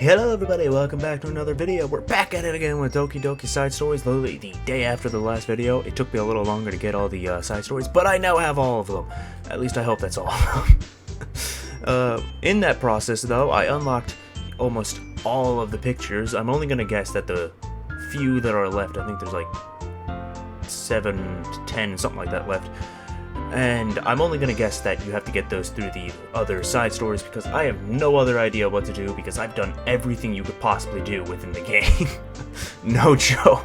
Hello everybody, welcome back to another video. We're back at it again with DDLC Side Stories, literally the day after the last video. It took me a little longer to get all the side stories, but I now have all of them. At least I hope that's all of them. In that process though, I unlocked almost all of the pictures. I'm only going to guess that the few that are left, I think there's like 7 to 10, something like that left. And I'm only going to guess that you have to get those through the other side stories because I have no other idea what to do because I've done everything you could possibly do within the game. No joke.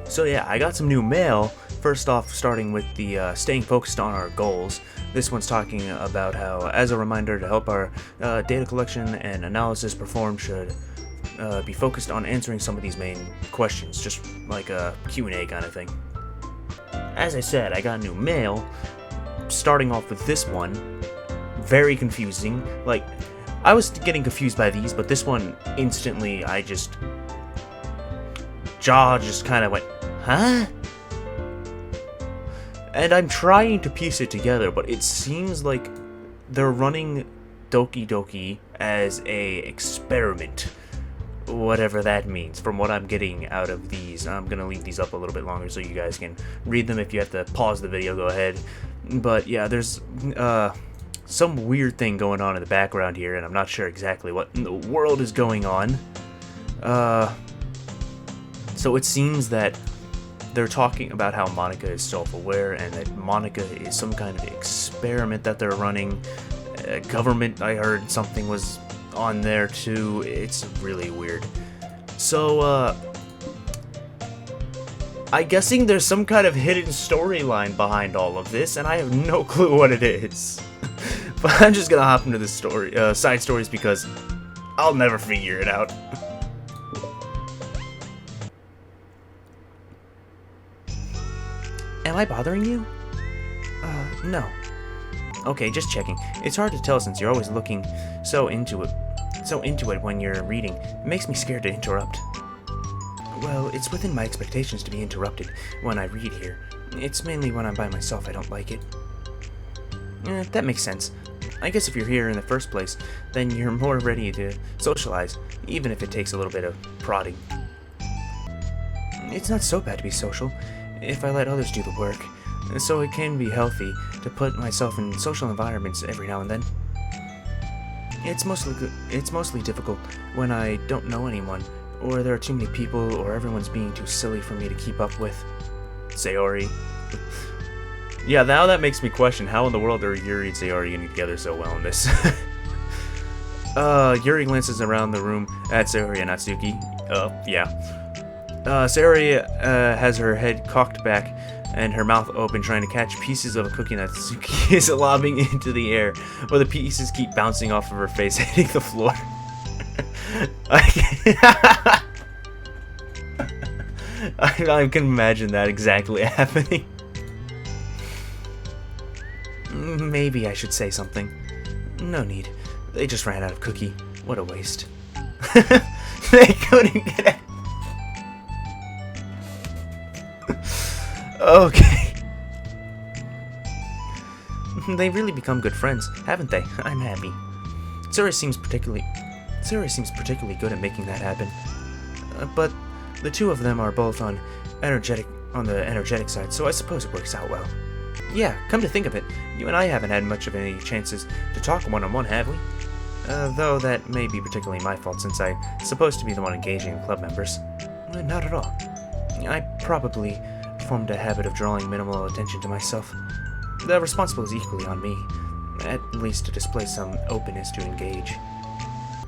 So yeah, I got some new mail. First off, starting with the staying focused on our goals. This one's talking about how, as a reminder to help our data collection and analysis performed should be focused on answering some of these main questions, just like a Q&A kind of thing. As I said, I got new mail, starting off with this one. Very confusing. Like, I was getting confused by these, but this one, instantly, jaw just kind of went, huh? And I'm trying to piece it together, but it seems like they're running Doki Doki as a experiment. Whatever that means, from what I'm getting out of these. I'm gonna leave these up a little bit longer so you guys can read them. If you have to pause the video, go ahead. But yeah, there's some weird thing going on in the background here, and I'm not sure exactly what in the world is going on. So it seems that they're talking about how Monica is self-aware, and that Monica is some kind of experiment that they're running. Government, I heard something was on there too. It's really weird. So I'm guessing there's some kind of hidden storyline behind all of this, and I have no clue what it is. But I'm just gonna hop into the story side stories because I'll never figure it out. Am I bothering you? No. Okay, just checking. It's hard to tell since you're always looking so into it when you're reading. It makes me scared to interrupt. Well, it's within my expectations to be interrupted when I read here. It's mainly when I'm by myself I don't like it. That makes sense. I guess if you're here in the first place, then you're more ready to socialize, even if it takes a little bit of prodding. It's not so bad to be social, if I let others do the work. So it can be healthy to put myself in social environments every now and then. It's mostly difficult when I don't know anyone, or there are too many people, or everyone's being too silly for me to keep up with. Sayori. Yeah, now that makes me question how in the world are Yuri and Sayori getting together so well in this. Yuri glances around the room at Sayori and Natsuki. Yeah. Sayori has her head cocked back and her mouth open, trying to catch pieces of a cookie that Natsuki is lobbing into the air, while the pieces keep bouncing off of her face, hitting the floor. I can imagine that exactly happening. Maybe I should say something. No need. They just ran out of cookie. What a waste. They couldn't get it. Okay. They've really become good friends, haven't they? I'm happy. Sayori seems particularly good at making that happen. But the two of them are both on the energetic side, so I suppose it works out well. Yeah, come to think of it, you and I haven't had much of any chances to talk one-on-one, have we? Though that may be particularly my fault since I'm supposed to be the one engaging the club members. Not at all. I probably formed a habit of drawing minimal attention to myself. The responsibility is equally on me, at least to display some openness to engage.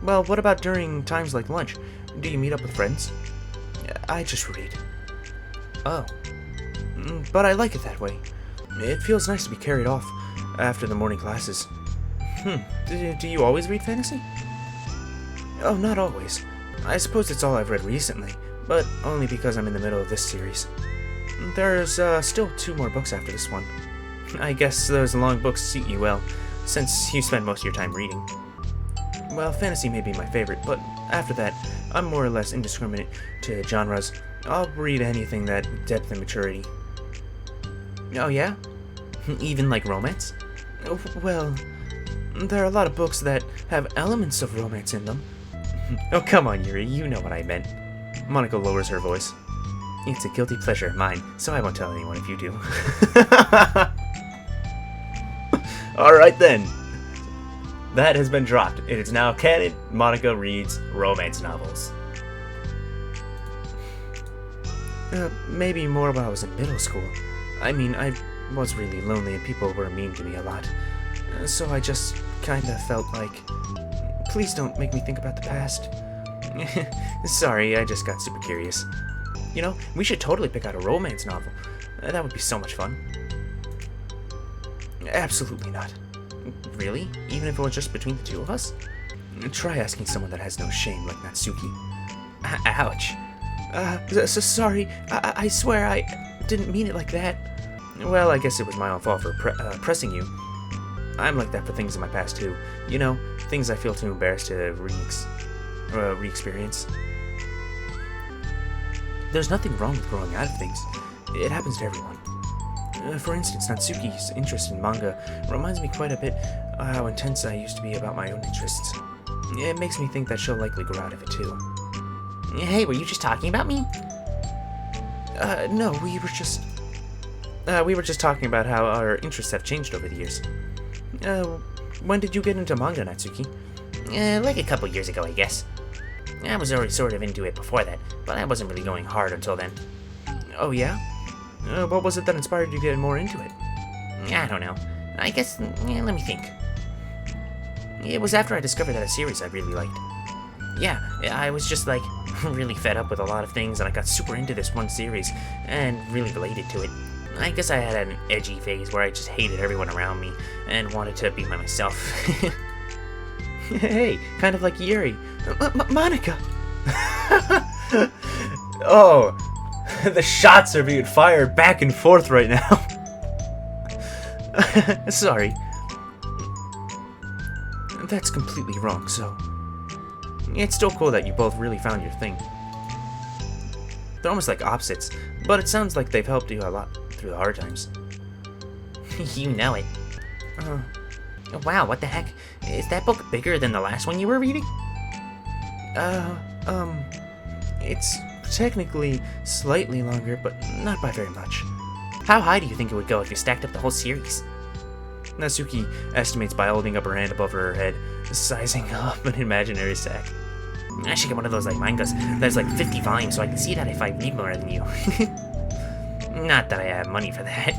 Well, what about during times like lunch? Do you meet up with friends? I just read. Oh. But I like it that way. It feels nice to be carried off after the morning classes. Do you always read fantasy? Oh, not always. I suppose it's all I've read recently, but only because I'm in the middle of this series. There's still 2 more books after this one. I guess those long books suit you well, since you spend most of your time reading. Well, fantasy may be my favorite, but after that, I'm more or less indiscriminate to genres. I'll read anything that depth and maturity. Oh yeah? Even like romance? Well, There are a lot of books that have elements of romance in them. Oh, come on, Yuri, you know what I meant. Monika lowers her voice. It's a guilty pleasure of mine, so I won't tell anyone if you do. Alright then. That has been dropped. It is now canon. Monika reads romance novels. Maybe more when I was in middle school. I mean, I was really lonely and people were mean to me a lot. So I just kinda felt like, please don't make me think about the past. Sorry, I just got super curious. You know, we should totally pick out a romance novel. That would be so much fun. Absolutely not. Really? Even if it was just between the two of us? Try asking someone that has no shame like Natsuki. Ouch. Sorry. I swear I didn't mean it like that. Well, I guess it was my own fault for pressing you. I'm like that for things in my past too. You know, things I feel too embarrassed to re-experience. There's nothing wrong with growing out of things. It happens to everyone. For instance, Natsuki's interest in manga reminds me quite a bit how intense I used to be about my own interests. It makes me think that she'll likely grow out of it too. Hey, were you just talking about me? No, we were just talking about how our interests have changed over the years. When did you get into manga, Natsuki? Like a couple years ago, I guess. I was already sort of into it before that, but I wasn't really going hard until then. Oh yeah? What was it that inspired you to get more into it? I don't know. I guess, let me think. It was after I discovered that a series I really liked. Yeah, I was just like, really fed up with a lot of things, and I got super into this one series, and really related to it. I guess I had an edgy phase where I just hated everyone around me, and wanted to be by myself. Hey, kind of like Yuri. Monika! Oh, the shots are being fired back and forth right now. Sorry. That's completely wrong, so... It's still cool that you both really found your thing. They're almost like opposites, but it sounds like they've helped you a lot through the hard times. You know it. Wow, what the heck? Is that book bigger than the last one you were reading? It's technically slightly longer, but not by very much. How high do you think it would go if you stacked up the whole series? Natsuki estimates by holding up her hand above her head, sizing up an imaginary sack. I should get one of those like mangas. There's like 50 volumes, so I can see that if I read more than you. Not that I have money for that.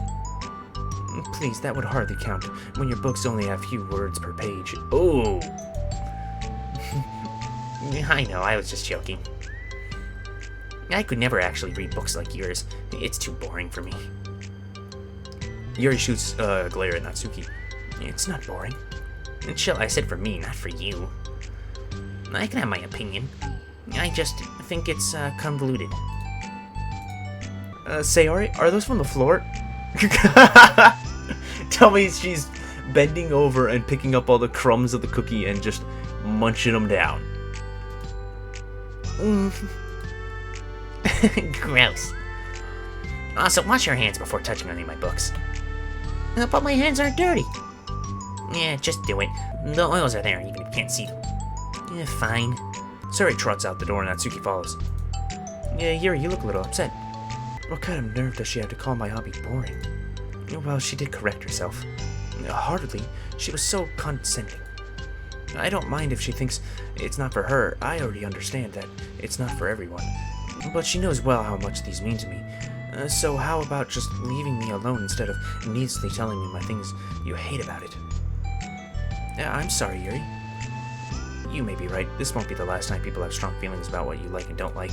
Please, that would hardly count when your books only have few words per page. Oh. I know, I was just joking. I could never actually read books like yours. It's too boring for me. Yuri shoots a glare at Natsuki. It's not boring. And chill, I said for me, not for you. I can have my opinion. I just think it's convoluted. Sayori, are those from the floor? Tell me she's bending over and picking up all the crumbs of the cookie and just munching them down. Gross. Also, wash your hands before touching any of my books. But my hands aren't dirty. Yeah, just do it. The oils are there, even if you can't see them. Yeah, fine. Sayori trots out the door and Natsuki follows. Yeah, Yuri, you look a little upset. What kind of nerve does she have to call my hobby boring? Well, she did correct herself. Hardly. She was so condescending. I don't mind if she thinks it's not for her. I already understand that it's not for everyone. But she knows well how much these mean to me. So how about just leaving me alone instead of needlessly telling me my things you hate about it? I'm sorry, Yuri. You may be right. This won't be the last time people have strong feelings about what you like and don't like,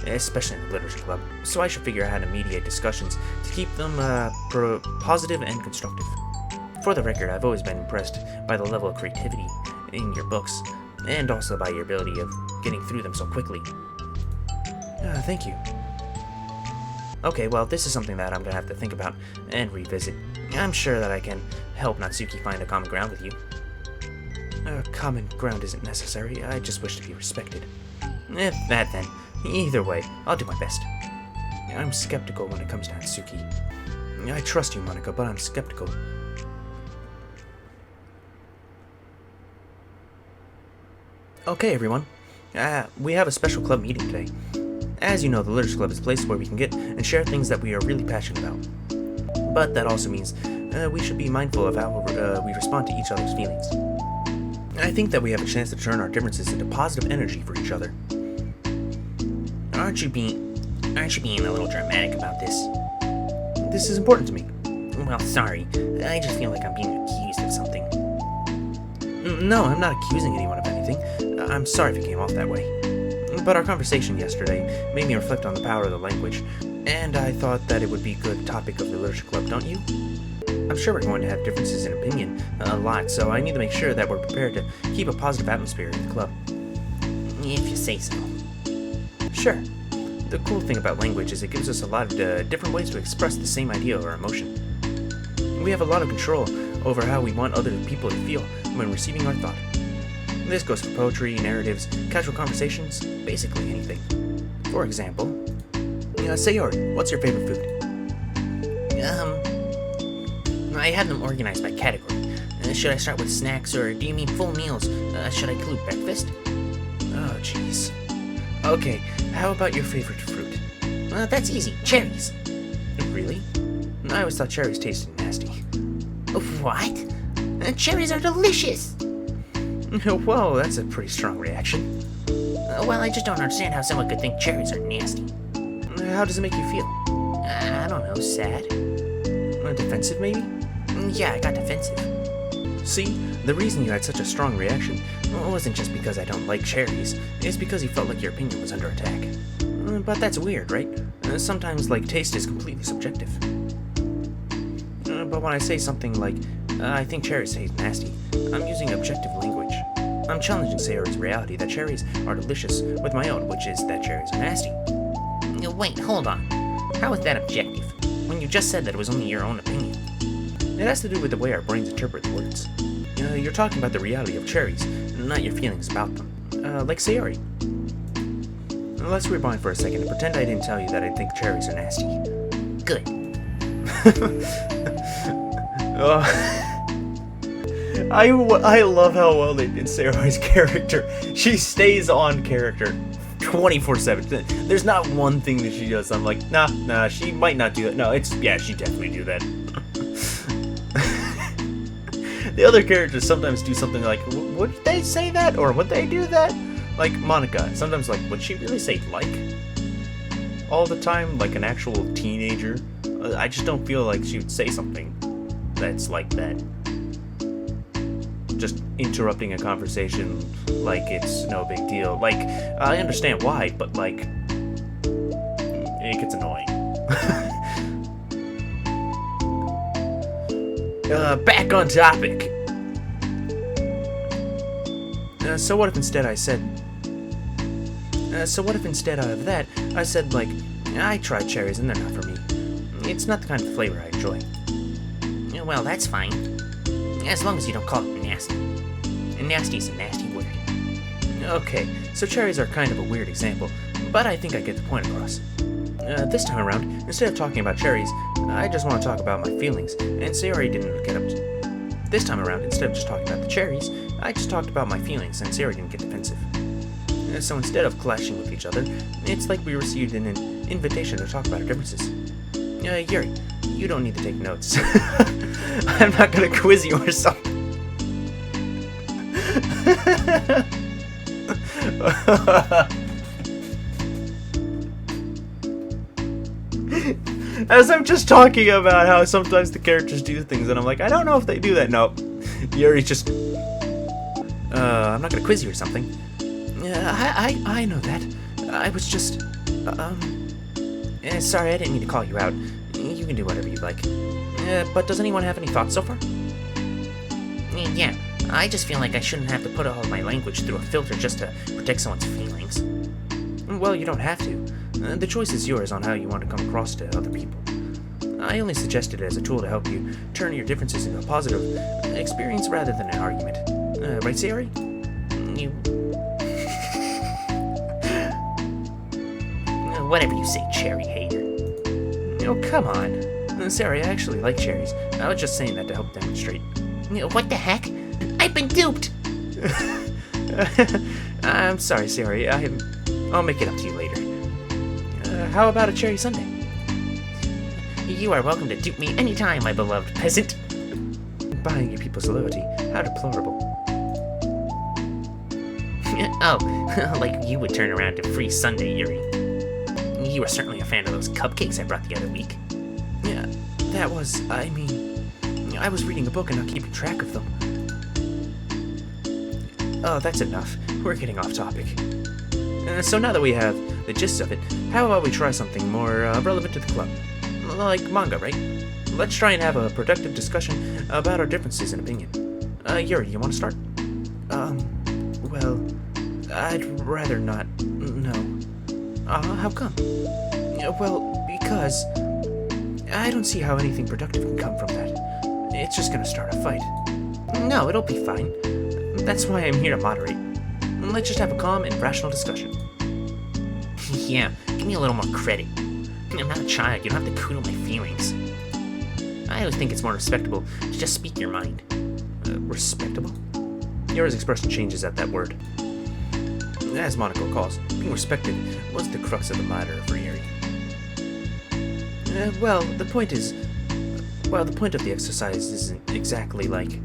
especially in the literature club. So I should figure out how to mediate discussions to keep them positive and constructive. For the record, I've always been impressed by the level of creativity in your books, and also by your ability of getting through them so quickly. Thank you. Okay, well, this is something that I'm gonna have to think about and revisit. I'm sure that I can help Natsuki find a common ground with you. Common ground isn't necessary. I just wish to be respected. That then. Either way, I'll do my best. I'm skeptical when it comes to Natsuki. I trust you, Monika, but I'm skeptical. Okay, everyone. We have a special club meeting today. As you know, the Literature Club is a place where we can get and share things that we are really passionate about. But that also means we should be mindful of how we respond to each other's feelings. I think that we have a chance to turn our differences into positive energy for each other. Aren't you being a little dramatic about this? This is important to me. Well, sorry. I just feel like I'm being accused of something. No, I'm not accusing anyone of anything. I'm sorry if it came off that way. But our conversation yesterday made me reflect on the power of the language, and I thought that it would be a good topic of the Literature Club, don't you? I'm sure we're going to have differences in opinion a lot, so I need to make sure that we're prepared to keep a positive atmosphere in the club. If you say so. Sure. The cool thing about language is it gives us a lot of different ways to express the same idea or emotion. We have a lot of control over how we want other people to feel when receiving our thought. This goes for poetry, narratives, casual conversations, basically anything. For example, Sayori, what's your favorite food? I have them organized by category. Should I start with snacks, or do you mean full meals? Should I include breakfast? Oh, jeez. Okay, how about your favorite fruit? That's easy. Cherries. Really? I always thought cherries tasted nasty. What? Cherries are delicious! Whoa, that's a pretty strong reaction. Well, I just don't understand how someone could think cherries are nasty. How does it make you feel? I don't know, sad? Defensive, maybe? Yeah, I got defensive. See, the reason you had such a strong reaction wasn't just because I don't like cherries, it's because you felt like your opinion was under attack. But that's weird, right? Sometimes, taste is completely subjective. But when I say something like, I think cherries taste nasty, I'm using objective language. I'm challenging Sayori's reality that cherries are delicious with my own, which is that cherries are nasty. Wait, hold on. How is that objective, when you just said that it was only your own opinion? It has to do with the way our brains interpret the words. You're talking about the reality of cherries, not your feelings about them. Like Sayori. Let's rewind for a second and pretend I didn't tell you that I think cherries are nasty. Good. I love how well they did Sayori's character. She stays on character 24/7. There's not one thing that she does I'm like, nah, she might not do that. No, she definitely do that. The other characters sometimes do something like, would they say that? Or would they do that? Like Monica, sometimes would she really say all the time, like an actual teenager? I just don't feel like she would say something that's like that. Just interrupting a conversation like it's no big deal. I understand why, but it gets annoying. Back on topic. So what if instead of that, I said I tried cherries and they're not for me. It's not the kind of flavor I enjoy. Well, that's fine. As long as you don't call it nasty. And nasty is a nasty word. Okay, so cherries are kind of a weird example, but I think I get the point across. This time around, instead of talking about cherries, I just want to talk about my feelings, and Sayori didn't get up to... This time around, instead of just talking about the cherries, I just talked about my feelings, and Sayori didn't get defensive. So instead of clashing with each other, it's like we received an invitation to talk about our differences. Yuri, you don't need to take notes. I'm not gonna quiz you or something. As I'm just talking about how sometimes the characters do things, and I'm like, I don't know if they do that. No, Yuri's just... I'm not gonna quiz you or something. I know that. I was just... sorry, I didn't mean to call you out. You can do whatever you'd like. But does anyone have any thoughts so far? Yeah, I just feel like I shouldn't have to put all of my language through a filter just to protect someone's feelings. Well, you don't have to. The choice is yours on how you want to come across to other people. I only suggested it as a tool to help you turn your differences into a positive experience rather than an argument. Right, Sayori? Whatever you say, cherry hater. Oh, come on. Sayori, I actually like cherries. I was just saying that to help demonstrate. What the heck? I've been duped! I'm sorry, Sayori. I'll make it up to you later. How about a cherry sundae? You are welcome to dupe me anytime, my beloved peasant. Buying your people's loyalty. How deplorable. Oh, like you would turn around to free Sunday, Yuri. You were certainly a fan of those cupcakes I brought the other week. Yeah, that was, I was reading a book and not keeping track of them. Oh, that's enough. We're getting off topic. So now that we have the gist of it, how about we try something more relevant to the club? Like manga, right? Let's try and have a productive discussion about our differences in opinion. Yuri, you want to start? Well, I'd rather not. No. How come? Well, because I don't see how anything productive can come from that. It's just gonna start a fight. No, it'll be fine. That's why I'm here to moderate. Let's just have a calm and rational discussion. Yeah, give me a little more credit. I'm not a child, you don't have to coodle my feelings. I always think it's more respectable to just speak your mind. Respectable? Yuri's expression changes at that word. As Monaco calls, being respected was the crux of the matter for Yuri. The point of the exercise isn't exactly like...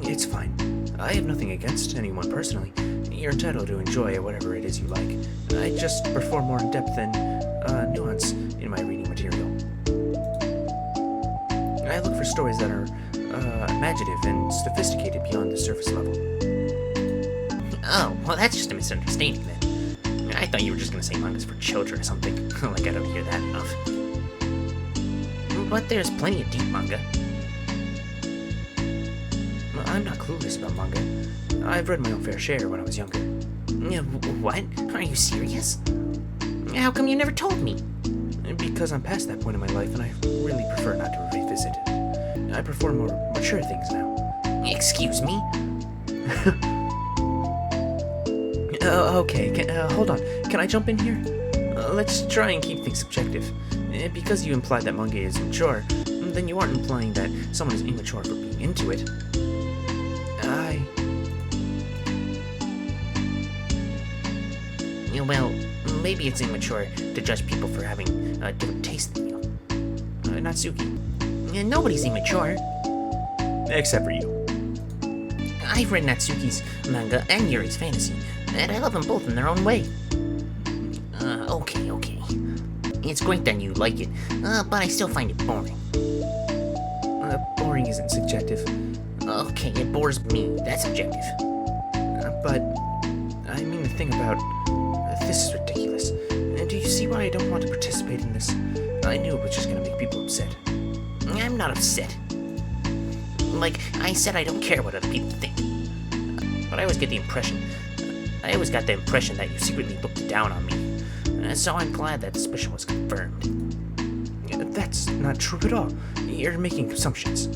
It's fine. I have nothing against anyone personally. You're entitled to enjoy whatever it is you like. I just prefer more depth and nuance in my reading material. I look for stories that are imaginative and sophisticated beyond the surface level. Oh, well that's just a misunderstanding then. I thought you were just gonna say manga's for children or something. Like I don't hear that enough. But there's plenty of deep manga. I'm not clueless about manga. I've read my own fair share when I was younger. What? Are you serious? How come you never told me? Because I'm past that point in my life and I really prefer not to revisit it. I prefer more mature things now. Excuse me? Okay, hold on. Can I jump in here? Let's try and keep things subjective. Because you implied that manga is mature, then you aren't implying that someone is immature for being into it. Well, maybe it's immature to judge people for having a different taste than you. Natsuki. Nobody's immature. Except for you. I've read Natsuki's manga and Yuri's fantasy, and I love them both in their own way. Okay. It's great that you like it, but I still find it boring. Boring isn't subjective. Okay, it bores me. That's objective. But, I mean, the thing about... This is ridiculous. Do you see why I don't want to participate in this? I knew it was just gonna make people upset. I'm not upset. Like, I said I don't care what other people think. But I always got the impression that you secretly looked down on me. So I'm glad that suspicion was confirmed. That's not true at all. You're making assumptions.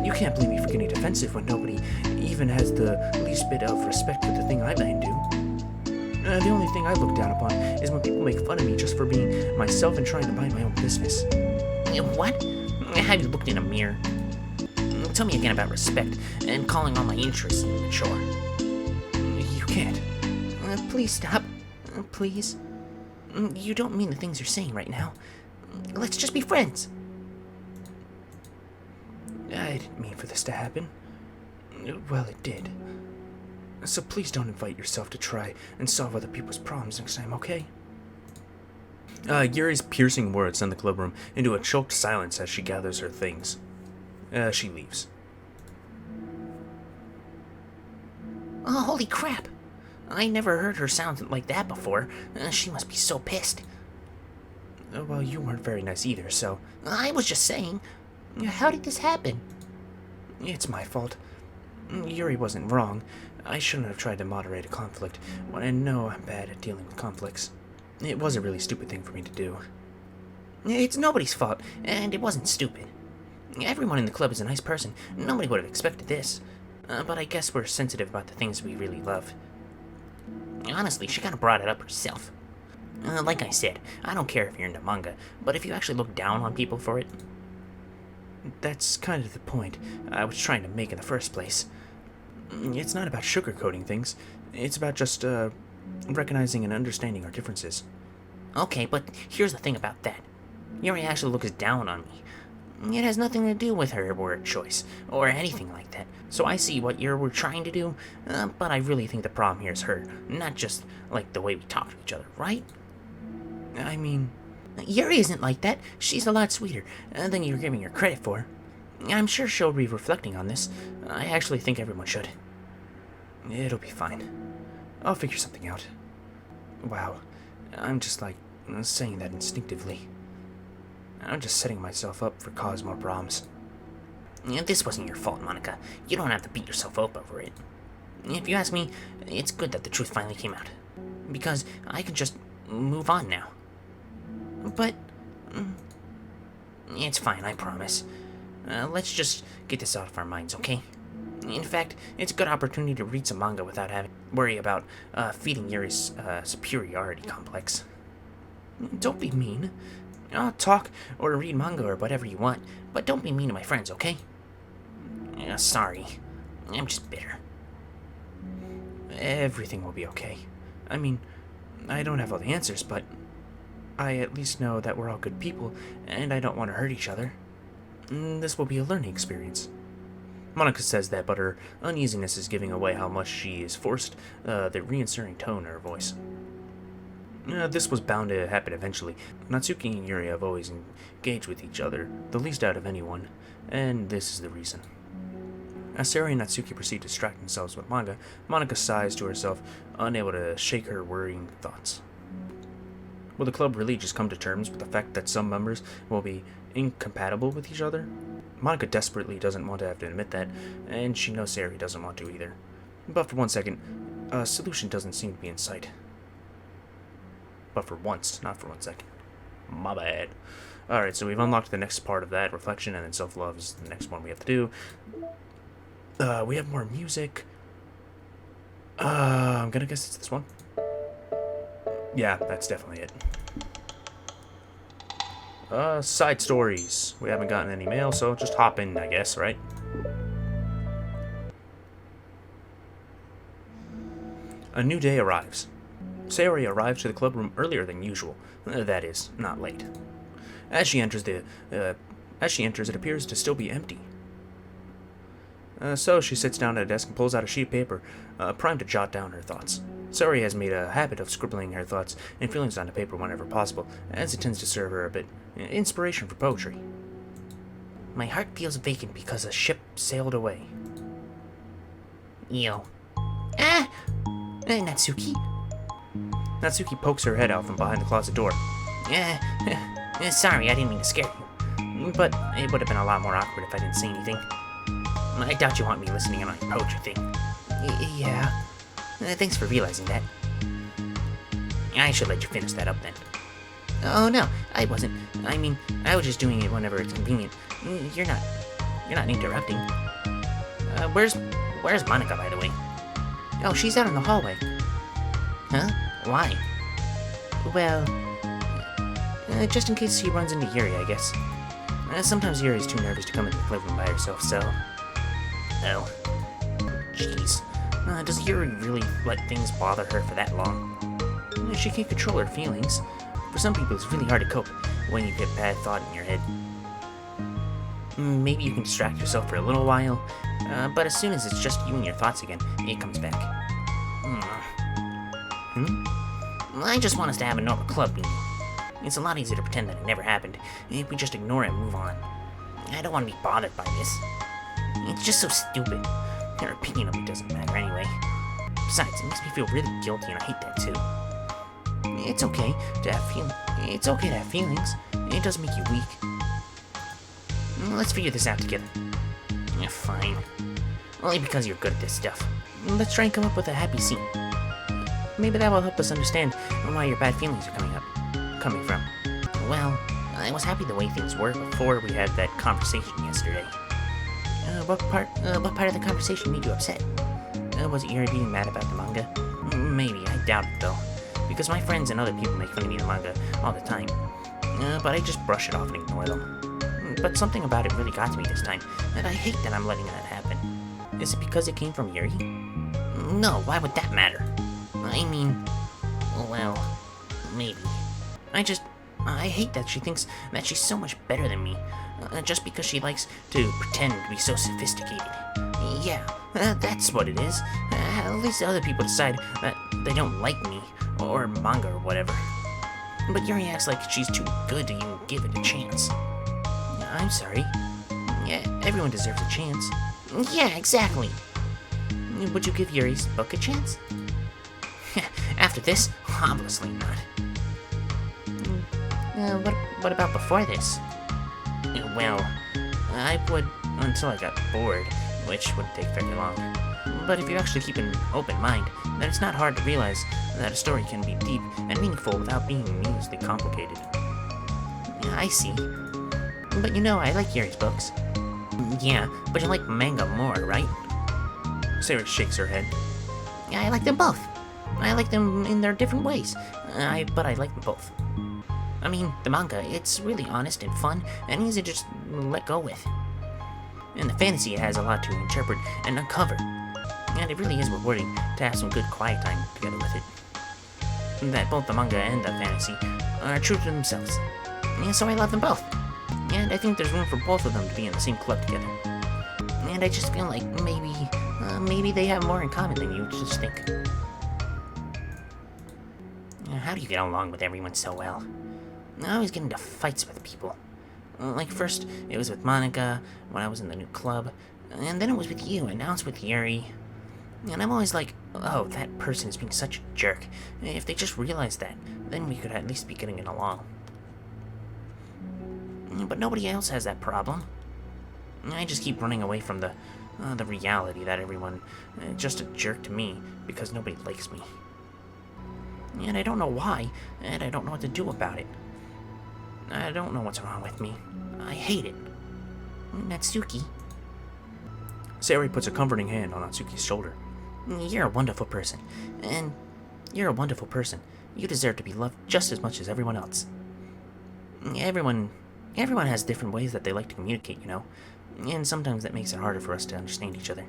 You can't blame me for getting defensive when nobody even has the least bit of respect for the thing I might do. The only thing I look down upon is when people make fun of me just for being myself and trying to mind my own business. What? Have you looked in a mirror? Tell me again about respect and calling all my interests immature. You can't. Please stop. Please. You don't mean the things you're saying right now. Let's just be friends. I didn't mean for this to happen. Well, it did. So please don't invite yourself to try and solve other people's problems next time, okay? Yuri's piercing words send the clubroom into a choked silence as she gathers her things. She leaves. Oh, holy crap! I never heard her sound like that before. She must be so pissed. Well, you weren't very nice either, so... I was just saying. How did this happen? It's my fault. Yuri wasn't wrong. I shouldn't have tried to moderate a conflict when I know I'm bad at dealing with conflicts. It was a really stupid thing for me to do. It's nobody's fault, and it wasn't stupid. Everyone in the club is a nice person. Nobody would have expected this. But I guess we're sensitive about the things we really love. Honestly, she kind of brought it up herself. Like I said, I don't care if you're into manga, but if you actually look down on people for it... That's kind of the point I was trying to make in the first place. It's not about sugarcoating things. It's about just, recognizing and understanding our differences. Okay, but here's the thing about that. Yuri actually looks down on me. It has nothing to do with her word choice, or anything like that. So I see what you were trying to do, but I really think the problem here is her, not just, like, the way we talk to each other, right? I mean... Yuri isn't like that. She's a lot sweeter than you're giving her credit for. I'm sure she'll be reflecting on this. I actually think everyone should. It'll be fine. I'll figure something out. Wow, I'm just, like, saying that instinctively. I'm just setting myself up for cause more problems. This wasn't your fault, Monica. You don't have to beat yourself up over it. If you ask me, it's good that the truth finally came out. Because I can just move on now. But... it's fine, I promise. Let's just get this out of our minds, okay? In fact, it's a good opportunity to read some manga without having to worry about feeding Yuri's superiority complex. Don't be mean. I'll talk or read manga or whatever you want, but don't be mean to my friends, okay? Sorry. I'm just bitter. Everything will be okay. I mean, I don't have all the answers, but I at least know that we're all good people, and I don't want to hurt each other. This will be a learning experience. Monica says that, but her uneasiness is giving away how much she is forced the reassuring tone in her voice. This was bound to happen eventually. Natsuki and Yuri have always engaged with each other, the least out of anyone, and this is the reason. As Sayori and Natsuki proceed to distract themselves with manga, Monica sighs to herself, unable to shake her worrying thoughts. Will the club really just come to terms with the fact that some members will be incompatible with each other? Monica desperately doesn't want to have to admit that, and she knows Sayori doesn't want to either. But for 1 second, a solution doesn't seem to be in sight. But for once, not for 1 second. My bad. Alright, so we've unlocked the next part of that, reflection, and then self-love is the next one we have to do. We have more music. I'm gonna guess it's this one. Yeah, that's definitely it. Side stories. We haven't gotten any mail, so just hop in, I guess, right? A new day arrives. Sayori arrives to the club room earlier than usual. That is, not late. As she enters, it appears to still be empty. So she sits down at a desk and pulls out a sheet of paper, primed to jot down her thoughts. Sayori has made a habit of scribbling her thoughts and feelings onto paper whenever possible, as it tends to serve her a bit inspiration for poetry. My heart feels vacant because a ship sailed away. Yo. Natsuki? Natsuki pokes her head out from behind the closet door. Sorry, I didn't mean to scare you. But it would have been a lot more awkward if I didn't say anything. I doubt you want me listening in on your poetry thing. Yeah. Thanks for realizing that. I should let you finish that up then. Oh no, I wasn't. I mean, I was just doing it whenever it's convenient. You're not interrupting. Where's Monica, by the way? Oh, she's out in the hallway. Huh? Why? Well, just in case she runs into Yuri, I guess. Sometimes Yuri's too nervous to come into the playroom by herself, so... Oh. Jeez. Does Yuri really let things bother her for that long? She can't control her feelings. For some people, it's really hard to cope when you get a bad thought in your head. Maybe you can distract yourself for a little while, but as soon as it's just you and your thoughts again, it comes back. I just want us to have a normal club meeting. It's a lot easier to pretend that it never happened if we just ignore it and move on. I don't want to be bothered by this. It's just so stupid. Her opinion of me doesn't matter anyway. Besides, it makes me feel really guilty, and I hate that too. It's okay to have feelings. It doesn't make you weak. Let's figure this out together. Fine. Only because you're good at this stuff. Let's try and come up with a happy scene. Maybe that will help us understand why your bad feelings are coming from. Well, I was happy the way things were before we had that conversation yesterday. What part of the conversation made you upset? Was it Yuri being mad about the manga? Maybe, I doubt it though. Because my friends and other people make fun of me in the manga all the time. But I just brush it off and ignore them. But something about it really got to me this time, and I hate that I'm letting that happen. Is it because it came from Yuri? No, why would that matter? I mean, well, maybe. I hate that she thinks that she's so much better than me, just because she likes to pretend to be so sophisticated. Yeah, that's what it is. At least other people decide that they don't like me, or manga or whatever. But Yuri acts like she's too good to even give it a chance. I'm sorry. Yeah, everyone deserves a chance. Yeah, exactly. Would you give Yuri's book a chance? After this? Obviously not. What about before this? Well, I would until I got bored, which wouldn't take very long. But if you actually keep an open mind, then it's not hard to realize that a story can be deep and meaningful without being needlessly complicated. I see. But I like Yuri's books. Yeah, but you like manga more, right? Sayori shakes her head. Yeah, I like them both. I like them in their different ways. But I like them both. I mean, the manga, it's really honest and fun and easy to just let go with. And the fantasy, it has a lot to interpret and uncover. And it really is rewarding to have some good quiet time together with it. That both the manga and the fantasy are true to themselves. And so I love them both. And I think there's room for both of them to be in the same club together. And I just feel like maybe they have more in common than you just think. How do you get along with everyone so well? I always get into fights with people. Like first, it was with Monica, when I was in the new club, and then it was with you, and now it's with Yuri. And I'm always like, oh, that person is being such a jerk. If they just realized that, then we could at least be getting it along. But nobody else has that problem. I just keep running away from the reality that everyone just a jerk to me because nobody likes me. And I don't know why, and I don't know what to do about it. I don't know what's wrong with me. I hate it. Natsuki. Sayori puts a comforting hand on Natsuki's shoulder. You're a wonderful person. And you're a wonderful person. You deserve to be loved just as much as everyone else. Everyone has different ways that they like to communicate, And sometimes that makes it harder for us to understand each other.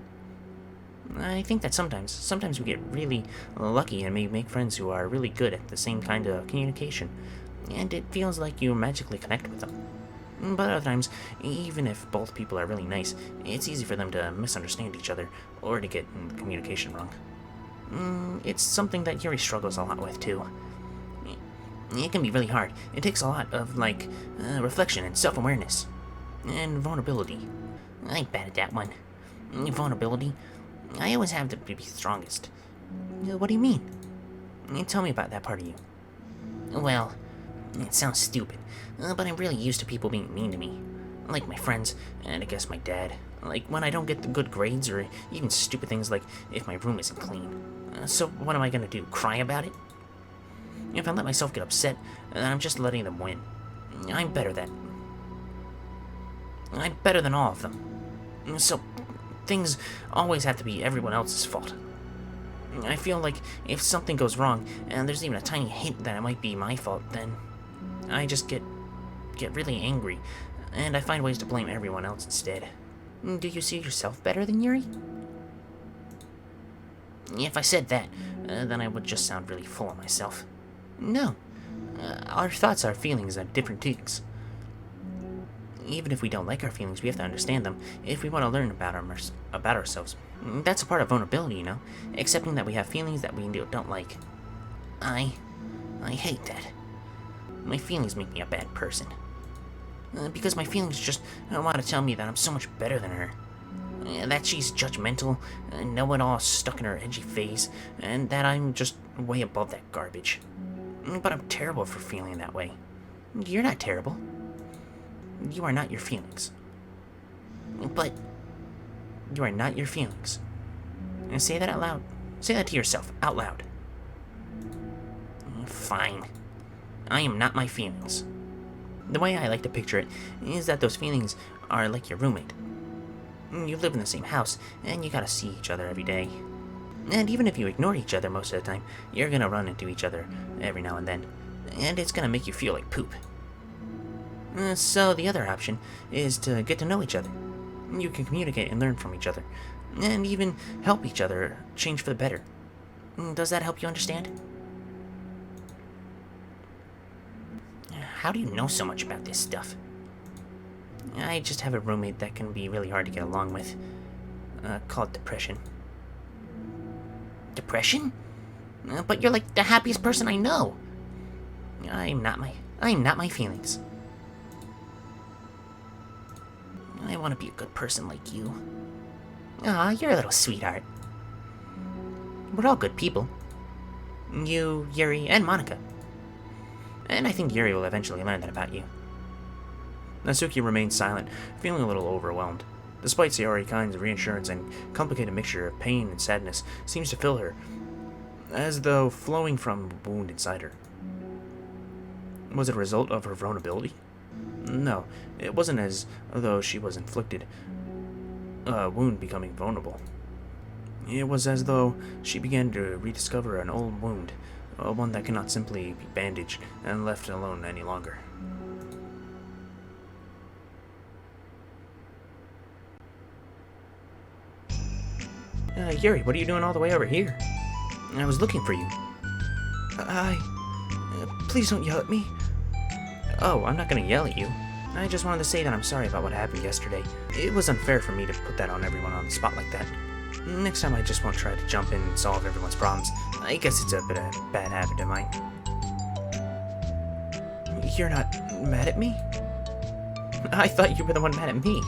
I think that sometimes we get really lucky and maybe make friends who are really good at the same kind of communication. And it feels like you magically connect with them. But other times, even if both people are really nice, it's easy for them to misunderstand each other or to get communication wrong. It's something that Yuri struggles a lot with, too. It can be really hard. It takes a lot of, reflection and self-awareness. And vulnerability. I'm bad at that one. Vulnerability? I always have to be strongest. What do you mean? Tell me about that part of you. Well, it sounds stupid, but I'm really used to people being mean to me. Like my friends, and I guess my dad. Like when I don't get the good grades, or even stupid things like if my room isn't clean. So what am I gonna do, cry about it? If I let myself get upset, then I'm just letting them win. I'm better than all of them. So things always have to be everyone else's fault. I feel like if something goes wrong, and there's even a tiny hint that it might be my fault, then I just get really angry, and I find ways to blame everyone else instead. Do you see yourself better than Yuri? If I said that, then I would just sound really full of myself. No. Our thoughts, our feelings are different things. Even if we don't like our feelings, we have to understand them if we want to learn about ourselves. That's a part of vulnerability, accepting that we have feelings that we don't like. I hate that. My feelings make me a bad person. Because my feelings just want to tell me that I'm so much better than her. That she's judgmental, know-it-all stuck in her edgy phase, and that I'm just way above that garbage. But I'm terrible for feeling that way. You're not terrible. You are not your feelings. But you are not your feelings. And say that out loud. Say that to yourself, out loud. Fine. I am not my feelings. The way I like to picture it is that those feelings are like your roommate. You live in the same house, and you gotta see each other every day. And even if you ignore each other most of the time, you're gonna run into each other every now and then. And it's gonna make you feel like poop. So the other option is to get to know each other. You can communicate and learn from each other. and even help each other change for the better. Does that help you understand? How do you know so much about this stuff? I just have a roommate that can be really hard to get along with. Call it depression. Depression? But you're like the happiest person I know. I'm not my feelings. I want to be a good person like you. Aw, you're a little sweetheart. We're all good people. You, Yuri, and Monica. And I think Yuri will eventually learn that about you. Natsuki remained silent, feeling a little overwhelmed. Despite Sayori Kind's reassurance and complicated mixture of pain and sadness seems to fill her, as though flowing from a wound inside her. Was it a result of her vulnerability? No, it wasn't as though she was inflicted a wound becoming vulnerable. It was as though she began to rediscover an old wound, one that cannot simply be bandaged and left alone any longer. Yuri, what are you doing all the way over here? I was looking for you. Please don't yell at me. Oh, I'm not gonna yell at you. I just wanted to say that I'm sorry about what happened yesterday. It was unfair for me to put that on everyone on the spot like that. Next time I just won't try to jump in and solve everyone's problems. I guess it's a bit of a bad habit of mine. You're not mad at me? I thought you were the one mad at me.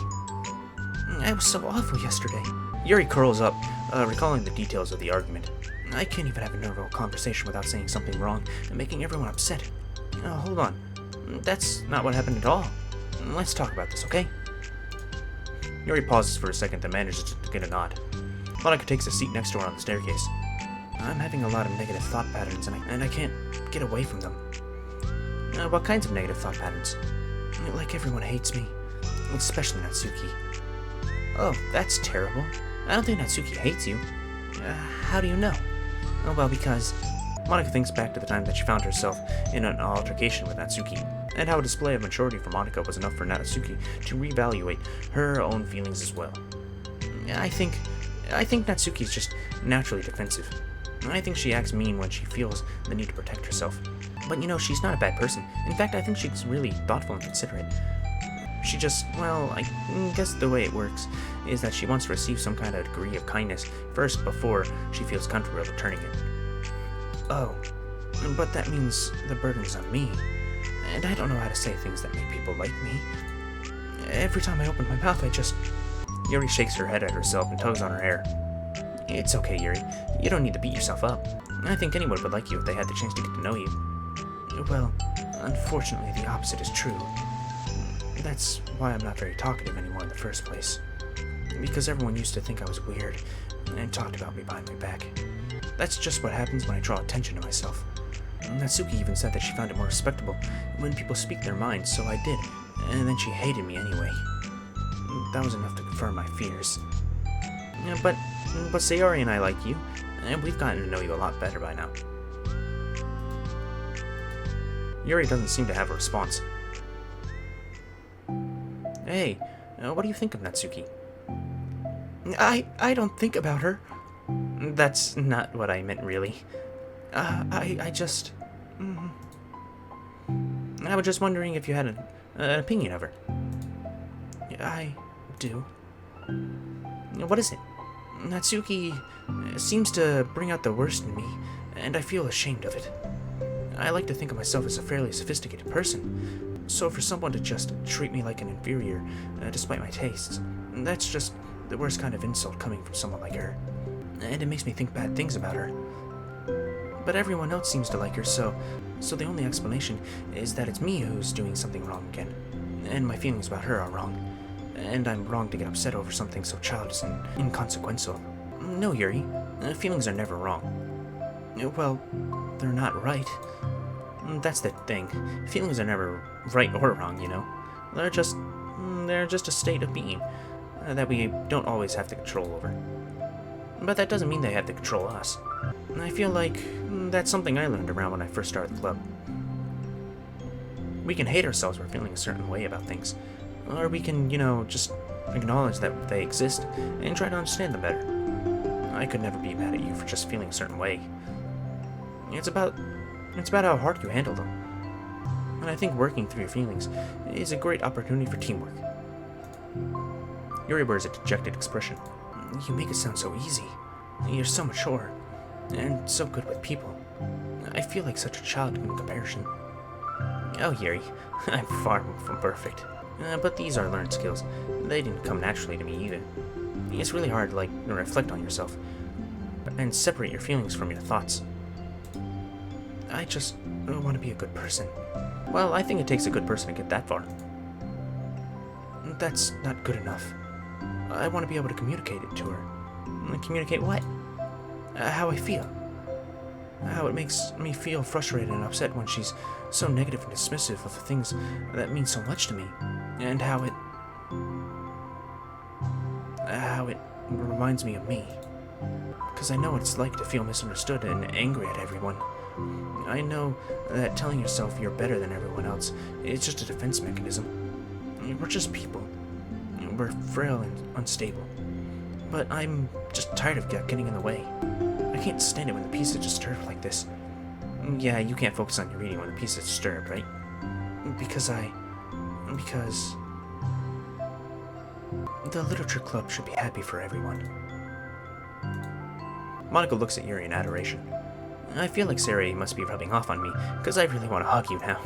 I was so awful yesterday. Yuri curls up, recalling the details of the argument. I can't even have a normal conversation without saying something wrong and making everyone upset. Hold on. That's not what happened at all. Let's talk about this, okay? Yuri pauses for a second and manages to get a nod. Monica takes a seat next to her on the staircase. I'm having a lot of negative thought patterns and I can't get away from them. What kinds of negative thought patterns? Like everyone hates me, especially Natsuki. Oh, that's terrible. I don't think Natsuki hates you. How do you know? Oh, well, because Monica thinks back to the time that she found herself in an altercation with Natsuki, and how a display of maturity for Monica was enough for Natsuki to reevaluate her own feelings as well. I think Natsuki's just naturally defensive. I think she acts mean when she feels the need to protect herself. But she's not a bad person. In fact, I think she's really thoughtful and considerate. She just, well, I guess the way it works is that she wants to receive some kind of degree of kindness first before she feels comfortable returning it. Oh, but that means the burden's on me, and I don't know how to say things that make people like me. Every time I open my mouth, Yuri shakes her head at herself and tugs on her hair. It's okay, Yuri. You don't need to beat yourself up. I think anyone would like you if they had the chance to get to know you. Well, unfortunately, the opposite is true. That's why I'm not very talkative anymore in the first place. Because everyone used to think I was weird and talked about me behind my back. That's just what happens when I draw attention to myself. Natsuki even said that she found it more respectable when people speak their minds, so I did, and then she hated me anyway. That was enough to confirm my fears. But Sayori and I like you, and we've gotten to know you a lot better by now. Yuri doesn't seem to have a response. Hey, what do you think of Natsuki? I don't think about her. That's not what I meant, really. I just... I was just wondering if you had an opinion of her. I do. What is it? Natsuki seems to bring out the worst in me, and I feel ashamed of it. I like to think of myself as a fairly sophisticated person, so for someone to just treat me like an inferior, despite my tastes, that's just the worst kind of insult coming from someone like her. And it makes me think bad things about her. But everyone else seems to like her, so the only explanation is that it's me who's doing something wrong again, and my feelings about her are wrong, and I'm wrong to get upset over something so childish and inconsequential. No, Yuri, feelings are never wrong. Well, they're not right. That's the thing. Feelings are never right or wrong, They're just a state of being that we don't always have the control over. But that doesn't mean they have to control us. I feel like that's something I learned around when I first started the club. We can hate ourselves for feeling a certain way about things, Or we can, just acknowledge that they exist and try to understand them better. I could never be mad at you for just feeling a certain way. It's about how hard you handle them. And I think working through your feelings is a great opportunity for teamwork. Yuri wears a dejected expression. You make it sound so easy. You're so mature, and so good with people. I feel like such a child in comparison. Oh, Yuri, I'm far from perfect. But these are learned skills. They didn't come naturally to me either. It's really hard, to reflect on yourself and separate your feelings from your thoughts. I just want to be a good person. Well, I think it takes a good person to get that far. That's not good enough. I want to be able to communicate it to her. Communicate what? How I feel. How it makes me feel frustrated and upset when she's so negative and dismissive of the things that mean so much to me. And how it reminds me of me. Because I know what it's like to feel misunderstood and angry at everyone. I know that telling yourself you're better than everyone else is just a defense mechanism. We're just people. We're frail and unstable. But I'm just tired of getting in the way. I can't stand it when the peace is disturbed like this. Yeah, you can't focus on your reading when the peace is disturbed, right? Because the literature club should be happy for everyone. Monika looks at Yuri in adoration. I feel like Sayori must be rubbing off on me, because I really want to hug you now.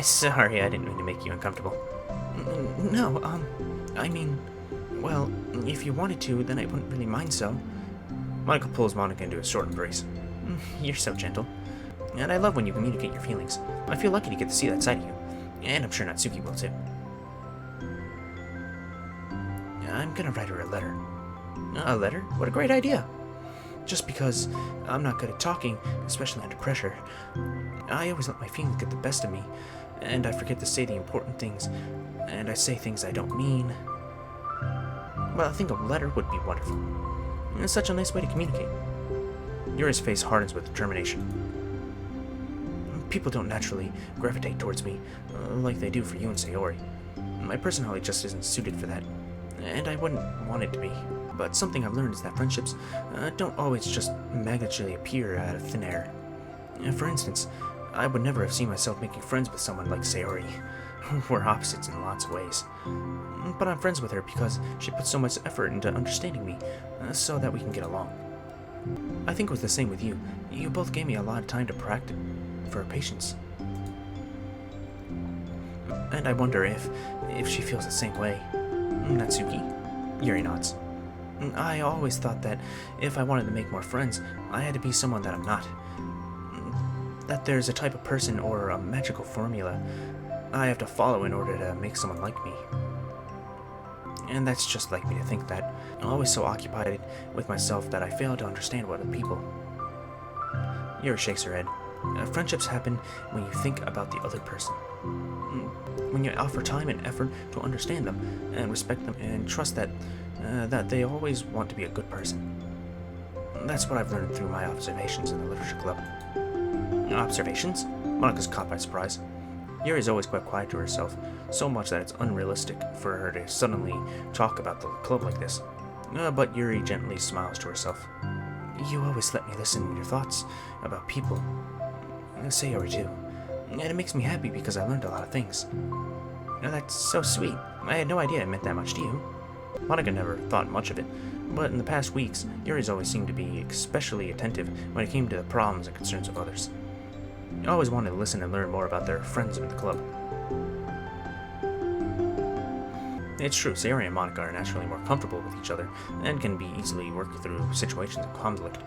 Sorry, I didn't mean to make you uncomfortable. No, well, if you wanted to, then I wouldn't really mind so. Monika pulls Monika into a short embrace. You're so gentle. And I love when you communicate your feelings. I feel lucky to get to see that side of you. And I'm sure Natsuki will too. I'm gonna write her a letter. A letter? What a great idea! Just because I'm not good at talking, especially under pressure. I always let my feelings get the best of me, and I forget to say the important things, and I say things I don't mean. Well, I think a letter would be wonderful. It's such a nice way to communicate. Yuri's face hardens with determination. People don't naturally gravitate towards me like they do for you and Sayori. My personality just isn't suited for that, and I wouldn't want it to be. But something I've learned is that friendships don't always just magically appear out of thin air. For instance, I would never have seen myself making friends with someone like Sayori. We're opposites in lots of ways. But I'm friends with her because she puts so much effort into understanding me, so that we can get along. I think it was the same with you. You both gave me a lot of time to practice for patience. And I wonder if she feels the same way. Natsuki? Yuri nods. I always thought that if I wanted to make more friends, I had to be someone that I'm not. That there's a type of person or a magical formula I have to follow in order to make someone like me. And that's just like me to think that. I'm always so occupied with myself that I fail to understand what other people. Yuri shakes her head. Friendships happen when you think about the other person. When you offer time and effort to understand them and respect them and trust that they always want to be a good person. That's what I've learned through my observations in the literature club. Observations? Monika's caught by surprise. Yuri's always quite quiet to herself, so much that it's unrealistic for her to suddenly talk about the club like this. But Yuri gently smiles to herself. You always let me listen to your thoughts about people. Sayori too. And it makes me happy because I learned a lot of things. That's so sweet. I had no idea it meant that much to you. Monika never thought much of it, but in the past weeks, Yuri's always seemed to be especially attentive when it came to the problems and concerns of others. I always wanted to listen and learn more about their friends in the club. It's true, Sayori and Monika are naturally more comfortable with each other and can be easily worked through situations of conflict,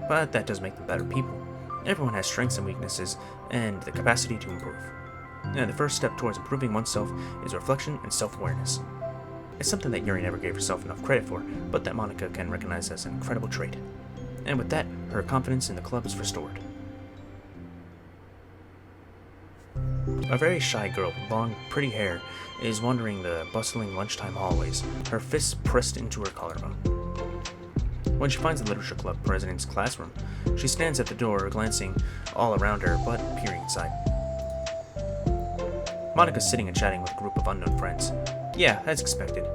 but that does make them better people. Everyone has strengths and weaknesses and the capacity to improve. And the first step towards improving oneself is reflection and self-awareness. It's something that Yuri never gave herself enough credit for, but that Monika can recognize as an incredible trait. And with that, her confidence in the club is restored. A very shy girl with long, pretty hair is wandering the bustling lunchtime hallways, her fists pressed into her collarbone. When she finds the literature club president's classroom, she stands at the door, glancing all around her, but peering inside. Monica's sitting and chatting with a group of unknown friends. Yeah, as expected.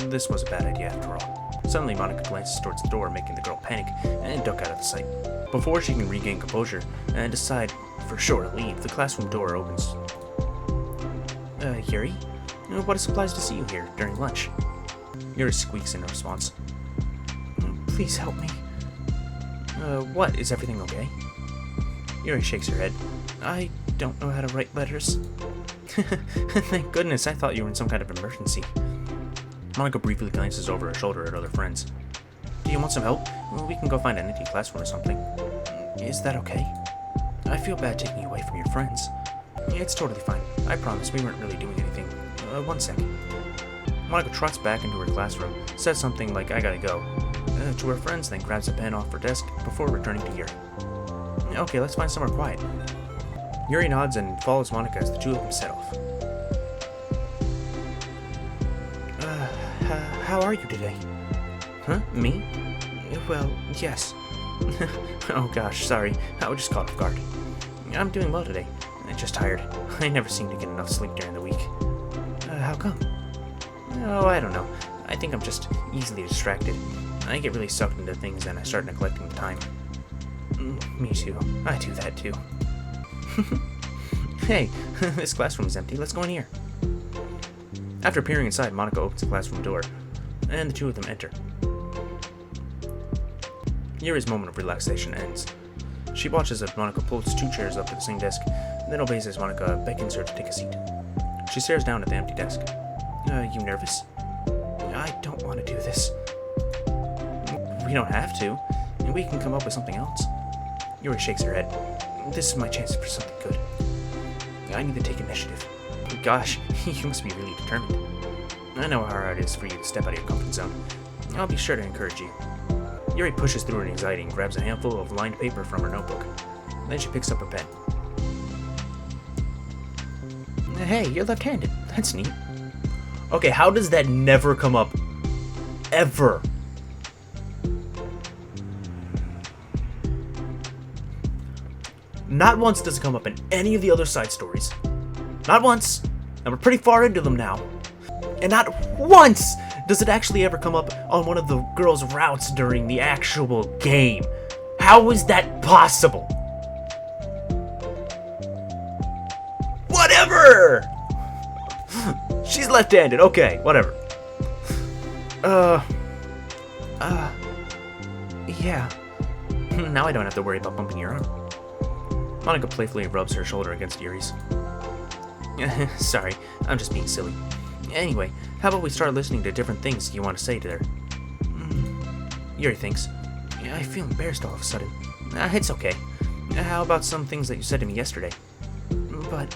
This was a bad idea after all. Suddenly, Monica glances towards the door, making the girl panic and duck out of the sight. Before she can regain composure and decide for sure to leave, the classroom door opens. Yuri? What a surprise to see you here during lunch. Yuri squeaks in response. Please help me. What? Is everything okay? Yuri shakes her head. I don't know how to write letters. Thank goodness, I thought you were in some kind of emergency. Monica briefly glances over her shoulder at other friends. Do you want some help? We can go find an empty classroom or something. Is that okay? I feel bad taking you away from your friends. It's totally fine. I promise we weren't really doing anything. 1 second. Monica trots back into her classroom, says something like, I gotta go, to her friends, then grabs a pen off her desk before returning to Yuri. Okay, let's find somewhere quiet. Yuri nods and follows Monica as the two of them set off. How are you today? Huh? Me? Well, yes. Oh gosh, sorry. I was just caught off guard. I'm doing well today. Just tired. I never seem to get enough sleep during the week. How come? Oh, I don't know. I think I'm just easily distracted. I get really sucked into things and I start neglecting the time. Me too. I do that too. Hey, this classroom is empty. Let's go in here. After peering inside, Monica opens the classroom door, and the two of them enter. Yuri's moment of relaxation ends. She watches as Monica pulls 2 chairs up to the same desk, then obeys as Monica beckons her to take a seat. She stares down at the empty desk. You nervous? I don't want to do this. We don't have to. We can come up with something else. Yuri shakes her head. This is my chance for something good. I need to take initiative. Gosh, you must be really determined. I know how hard it is for you to step out of your comfort zone. I'll be sure to encourage you. Yuri pushes through her anxiety and grabs a handful of lined paper from her notebook. Then she picks up a pen. Hey, you're left-handed. That's neat. Okay, how does that never come up? Ever? Not once does it come up in any of the other side stories. Not once. And we're pretty far into them now. And not once does it actually ever come up on one of the girls' routes during the actual game. How is that possible? Whatever! She's left-handed. Okay, whatever. Yeah. Now I don't have to worry about bumping your arm. Monica playfully rubs her shoulder against Yuri's. Sorry, I'm just being silly. Anyway, how about we start listening to different things you want to say to her? Yuri thinks. I feel embarrassed all of a sudden. It's okay. How about some things that you said to me yesterday? But,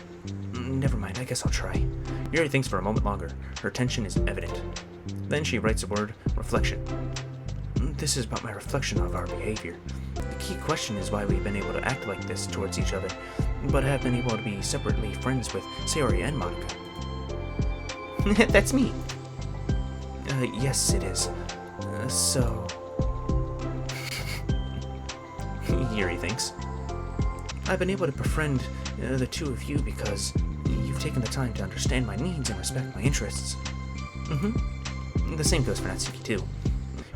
never mind, I guess I'll try. Yuri thinks for a moment longer. Her tension is evident. Then she writes the word reflection. This is about my reflection of our behavior. The key question is why we've been able to act like this towards each other, but have been able to be separately friends with Sayori and Monica. That's me. Yes, it is. So... Yuri thinks. I've been able to befriend the two of you because you've taken the time to understand my needs and respect my interests. The same goes for Natsuki too.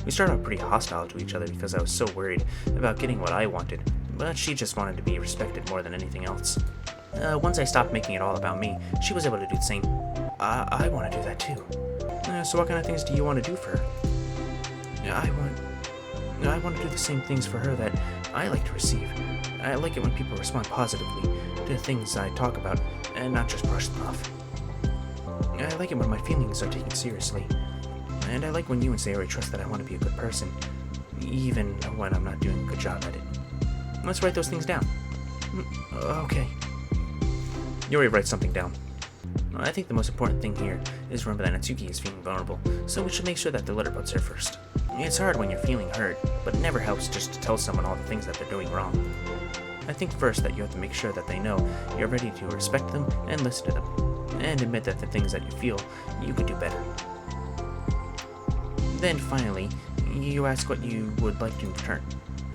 We started out pretty hostile to each other because I was so worried about getting what I wanted, but she just wanted to be respected more than anything else. Once I stopped making it all about me, she was able to do the same. I want to do that too. So what kind of things do you want to do for her? I want to do the same things for her that I like to receive. I like it when people respond positively to things I talk about and not just brush them off. I like it when my feelings are taken seriously. And I like when you and Sayori trust that I want to be a good person, even when I'm not doing a good job at it. Let's write those things down. Okay. Yuri writes something down. I think the most important thing here is remember that Natsuki is feeling vulnerable, so we should make sure that the letter puts her first. It's hard when you're feeling hurt, but it never helps just to tell someone all the things that they're doing wrong. I think first that you have to make sure that they know you're ready to respect them and listen to them, and admit that the things that you feel you could do better. Then finally, you ask what you would like in return.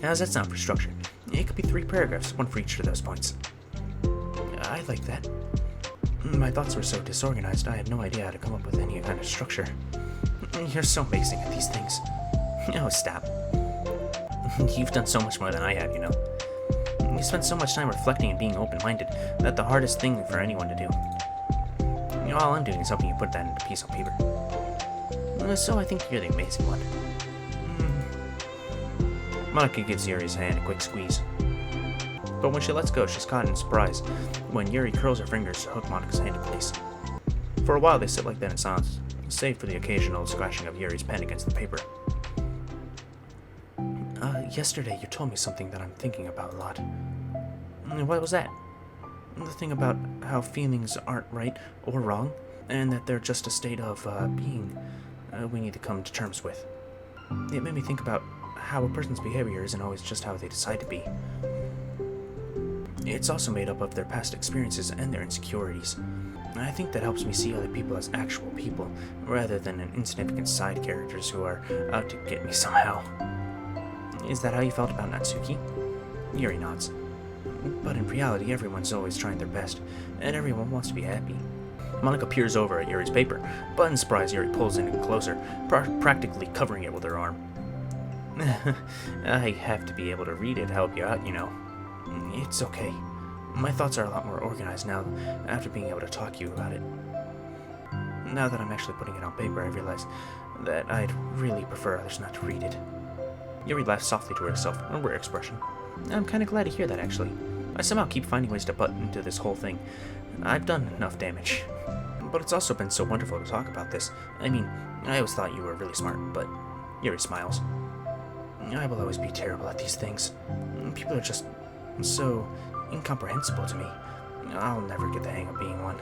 How does that sound for structure? It could be 3 paragraphs, one for each of those points. I like that. My thoughts were so disorganized, I had no idea how to come up with any kind of structure. You're so amazing at these things. Oh, stop. You've done so much more than I have, you know. You spend so much time reflecting and being open-minded that the hardest thing for anyone to do. You know, all I'm doing is helping you put that into a piece of paper. So I think you're the amazing one. Monica gives Yuri's hand a quick squeeze. But when she lets go, she's caught in surprise when Yuri curls her fingers to hook Monica's hand in place. For a while, they sit like that in silence, save for the occasional scratching of Yuri's pen against the paper. Yesterday you told me something that I'm thinking about a lot. What was that? The thing about how feelings aren't right or wrong, and that they're just a state of being we need to come to terms with. It made me think about how a person's behavior isn't always just how they decide to be. It's also made up of their past experiences and their insecurities. I think that helps me see other people as actual people, rather than insignificant side characters who are out to get me somehow. Is that how you felt about Natsuki? Yuri nods. But in reality, everyone's always trying their best, and everyone wants to be happy. Monica peers over at Yuri's paper, but in surprise, Yuri pulls in closer, practically covering it with her arm. I have to be able to read it to help you out, you know. It's okay. My thoughts are a lot more organized now after being able to talk to you about it. Now that I'm actually putting it on paper, I realize that I'd really prefer others not to read it. Yuri laughs softly to herself, a rare expression. I'm kind of glad to hear that, actually. I somehow keep finding ways to butt into this whole thing. I've done enough damage. But it's also been so wonderful to talk about this. I mean, I always thought you were really smart, but Yuri smiles. I will always be terrible at these things. People are just so incomprehensible to me. I'll never get the hang of being one.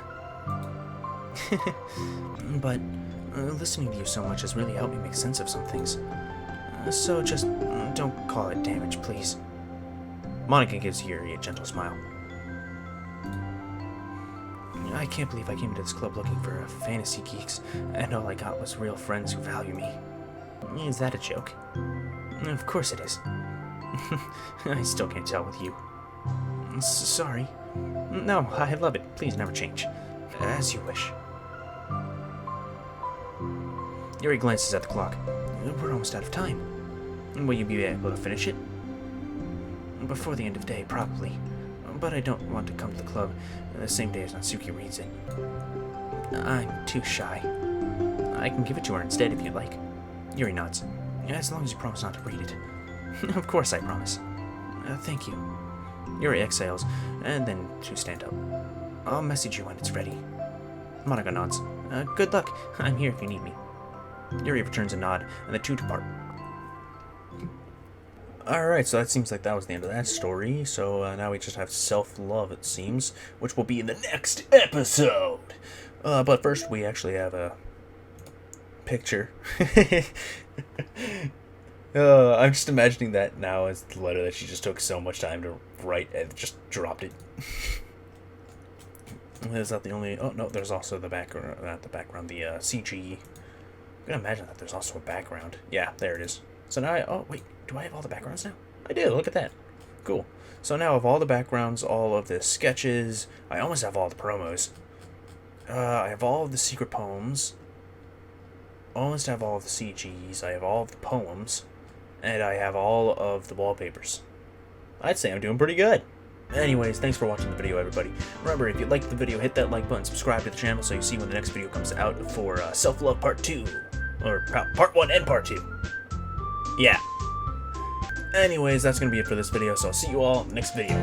But listening to you so much has really helped me make sense of some things. So just don't call it damage, please. Monica gives Yuri a gentle smile. I can't believe I came to this club looking for fantasy geeks, and all I got was real friends who value me. Is that a joke? Of course it is. I still can't tell with you. Sorry. No, I love it. Please never change. As you wish. Yuri glances at the clock. We're almost out of time. Will you be able to finish it? Before the end of day, probably. But I don't want to come to the club the same day as Natsuki reads it. I'm too shy. I can give it to her instead if you'd like. Yuri nods. As long as you promise not to read it. Of course I promise. Thank you. Yuri exhales, and then to stand up. I'll message you when it's ready. Monica nods. Good luck. I'm here if you need me. Yuri returns a nod, and the two depart. Alright, so that seems like that was the end of that story. So now we just have self-love, it seems, which will be in the next episode. But first, we actually have a picture. I'm just imagining that now as the letter that she just took so much time to write and just dropped it. Is that the only... Oh, no, there's also the background, not the background, the CG. I'm gonna imagine that there's also a background. Yeah, there it is. So now oh, wait, do I have all the backgrounds now? I do, look at that. Cool. So now of all the backgrounds, all of the sketches, I almost have all the promos. I have all of the secret poems. Almost have all of the CGs. I have all of the poems. And I have all of the wallpapers. I'd say I'm doing pretty good. Anyways, thanks for watching the video, everybody. Remember, if you liked the video, hit that like button, subscribe to the channel so you see when the next video comes out for Self-Love Part 2. Or Part 1 and Part 2. Yeah. Anyways, that's going to be it for this video, so I'll see you all next video.